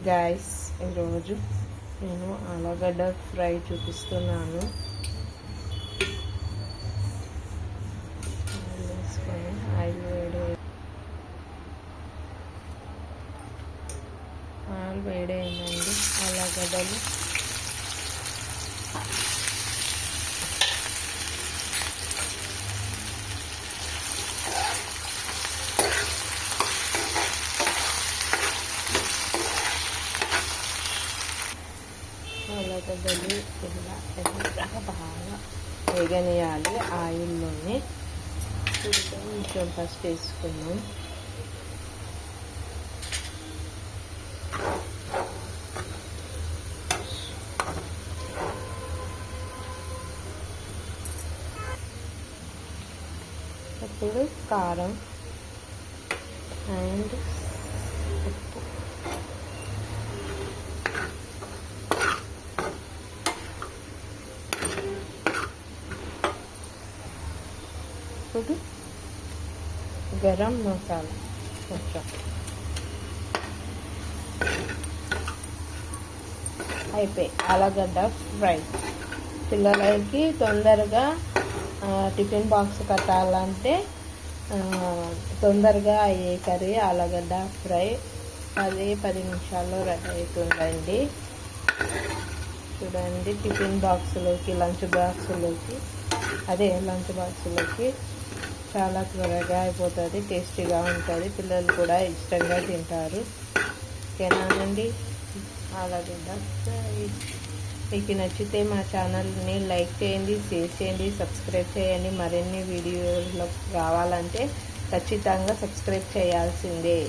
Guys, ఈరోజు నేను ఆలుగడ్డ ఫ్రై చూపిస్తున్నాను. ఆయిల్ వేడైందండి. ఆలుగడ్డలు ఇలా బాగా వేగనియాలి. ఆయిల్లోనే కొంచెం పసుపు వేసుకున్నాం. ఇప్పుడు కారం అండ్ ఉప్పు. ఇప్పుడు గరం మసాలా కొంచెం అయిపోయి ఆలుగడ్డ ఫ్రై. పిల్లలకి తొందరగా టిఫిన్ బాక్స్ కట్టాలంటే తొందరగా అయ్యే కర్రీ ఆలుగడ్డ ఫ్రై. 10 నిమిషాల్లో రెడీ అవుతుందండి. చూడండి, టిఫిన్ బాక్స్లోకి లంచ్ బాక్స్లోకి చాలా త్వరగా అయిపోతుంది. టేస్టీగా ఉంటుంది. పిల్లలు కూడా ఇష్టంగా తింటారు. ఓకేనానండి, ఆలుగడ్డ ఫ్రై. మీకు నచ్చితే మా ఛానల్ని లైక్ చేయండి, షేర్ చేయండి, సబ్స్క్రైబ్ చేయండి. మరిన్ని వీడియోలు కావాలంటే ఖచ్చితంగా సబ్స్క్రైబ్ చేయాల్సిందే.